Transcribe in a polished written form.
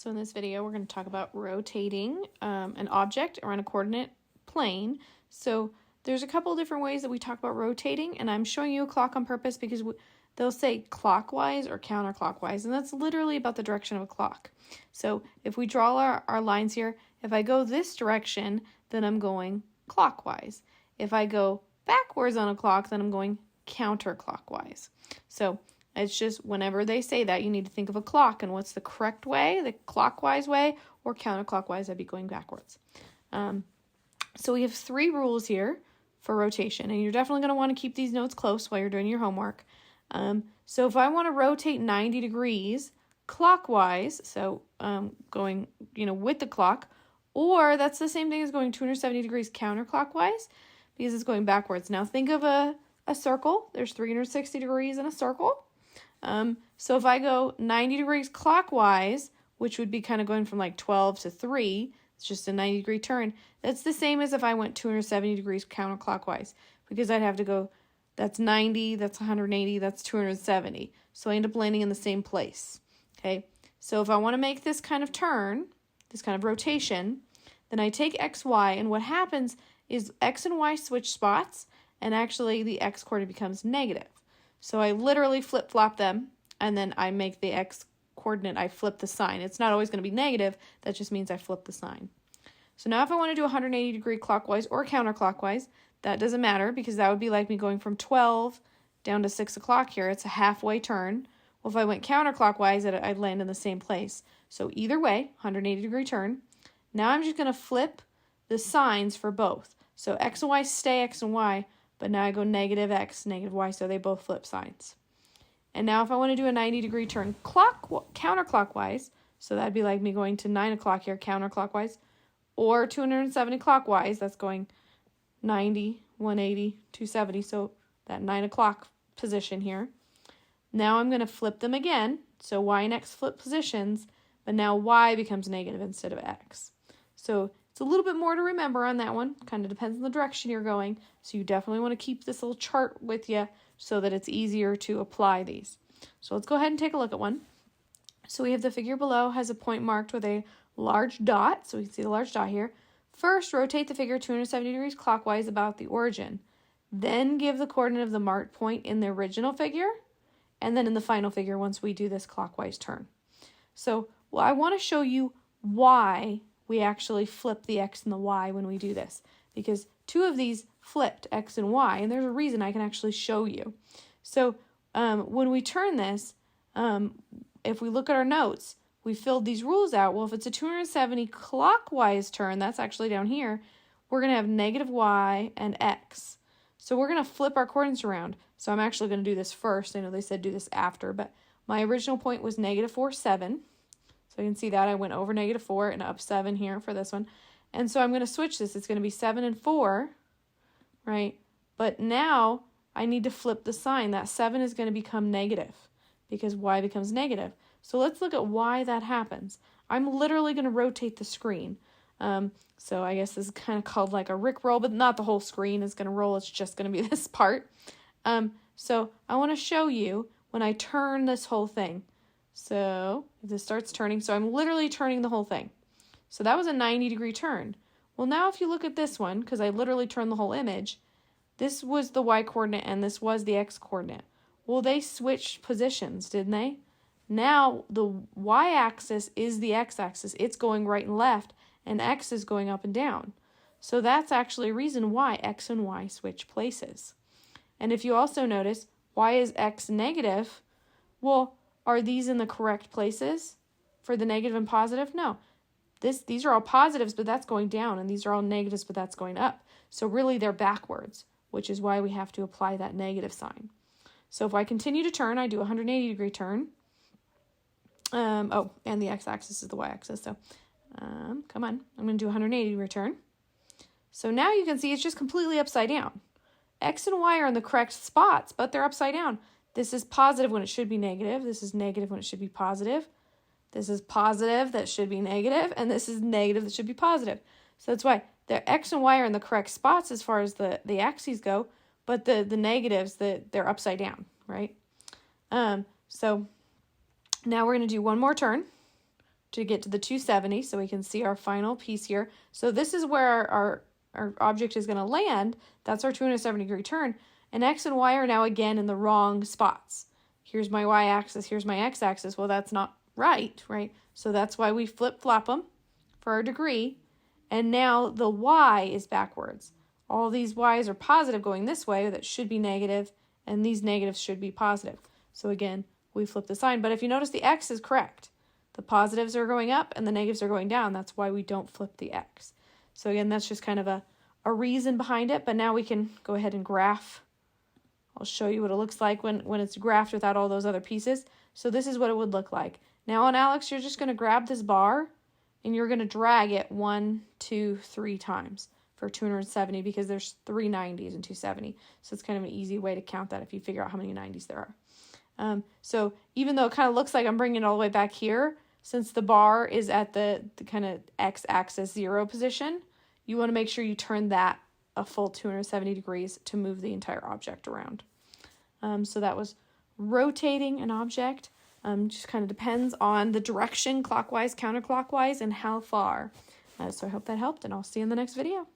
So in this video, we're going to talk about rotating an object around a coordinate plane. So there's a couple different ways that we talk about rotating, and I'm showing you a clock on purpose because they'll say clockwise or counterclockwise, and that's literally about the direction of a clock. So if we draw our lines here, if I go this direction, then I'm going clockwise. If I go backwards on a clock, then I'm going counterclockwise. So it's just whenever they say that, you need to think of a clock and what's the correct way, the clockwise way, or counterclockwise, I'd be going backwards. So we have 3 rules here for rotation, and you're definitely going to want to keep these notes close while you're doing your homework. So if I want to rotate 90 degrees clockwise, so going, with the clock, or that's the same thing as going 270 degrees counterclockwise because it's going backwards. Now think of a circle. There's 360 degrees in a circle. So if I go 90 degrees clockwise, which would be kind of going from like 12 to 3, it's just a 90-degree turn. That's the same as if I went 270 degrees counterclockwise, because I'd have to go, that's 90, that's 180, that's 270. So I end up landing in the same place, okay? So if I want to make this kind of turn, this kind of rotation, then I take x, y, and what happens is x and y switch spots, and actually the x coordinate becomes negative. So I literally flip-flop them, and then I make the x coordinate, I flip the sign. It's not always going to be negative. That just means I flip the sign. So now if I want to do 180 degree clockwise or counterclockwise, that doesn't matter because that would be like me going from 12 down to 6 o'clock here. It's a halfway turn. Well, if I went counterclockwise, I'd land in the same place. So either way, 180 degree turn. Now I'm just going to flip the signs for both. So x and y stay x and y, but now I go negative x, negative y, so they both flip signs. And now if I want to do a 90-degree turn counterclockwise, so that'd be like me going to 9 o'clock here counterclockwise, or 270 clockwise, that's going 90, 180, 270, so that 9 o'clock position here. Now I'm going to flip them again, so y and x flip positions, but now y becomes negative instead of x. So it's a little bit more to remember on that one. Kind of depends on the direction you're going. So you definitely want to keep this little chart with you so that it's easier to apply these. So let's go ahead and take a look at one. So we have the figure below has a point marked with a large dot. So we can see the large dot here. First, rotate the figure 270 degrees clockwise about the origin. Then give the coordinate of the marked point in the original figure. And then in the final figure once we do this clockwise turn. So I want to show you why we actually flip the x and the y when we do this, because 2 of these flipped, x and y, and there's a reason I can actually show you. So when we turn this, if we look at our notes, we filled these rules out. Well, if it's a 270 clockwise turn, that's actually down here, we're going to have negative y and x. So we're going to flip our coordinates around. So I'm actually going to do this first. I know they said do this after, but my original point was negative 4, 7. So you can see that I went over negative 4 and up 7 here for this one. And so I'm going to switch this. It's going to be 7 and 4, right? But now I need to flip the sign. That 7 is going to become negative because y becomes negative. So let's look at why that happens. I'm literally going to rotate the screen. So I guess this is kind of called like a Rickroll, but not the whole screen is going to roll. It's just going to be this part. So I want to show you when I turn this whole thing. So if this starts turning, so I'm literally turning the whole thing. So that was a 90-degree turn. Well, now if you look at this one, because I literally turned the whole image, this was the y coordinate and this was the x coordinate. Well, they switched positions, didn't they? Now the y-axis is the x-axis. It's going right and left, and x is going up and down. So that's actually a reason why x and y switch places. And if you also notice, why is x negative? Well, are these in the correct places for the negative and positive? No. These are all positives, but that's going down, and these are all negatives, but that's going up. So really they're backwards, which is why we have to apply that negative sign. So if I continue to turn, I do a 180-degree turn. And the x-axis is the y-axis, so come on. I'm going to do a 180-degree turn. So now you can see it's just completely upside down. X and y are in the correct spots, but they're upside down. This is positive when it should be negative. This is negative when it should be positive. This is positive that should be negative. And this is negative that should be positive. So that's why the x and y are in the correct spots as far as the axes go, but the negatives, they're upside down, right? So now we're going to do one more turn. to get to the 270, so we can see our final piece here. So this is where our object is going to land. That's our 270-degree turn. And X and Y are now again in the wrong spots. Here's my Y-axis, here's my X-axis. Well, that's not right? So that's why we flip-flop them for our degree. And now the Y is backwards. All these Y's are positive going this way. That should be negative, and these negatives should be positive. So again, we flip the sign. But if you notice, the X is correct. The positives are going up and the negatives are going down. That's why we don't flip the X. So again, that's just kind of a reason behind it. But now we can go ahead and graph. I'll show you what it looks like when it's graphed without all those other pieces. So this is what it would look like. Now on Alex, you're just going to grab this bar and you're going to drag it 1, 2, 3 times for 270 because there's 3 90s and 270. So it's kind of an easy way to count that if you figure out how many 90s there are. So even though it kind of looks like I'm bringing it all the way back here, since the bar is at the kind of x-axis 0 position, you want to make sure you turn that a full 270 degrees to move the entire object around. So that was rotating an object. Just kind of depends on the direction, clockwise, counterclockwise, and how far. So I hope that helped, and I'll see you in the next video.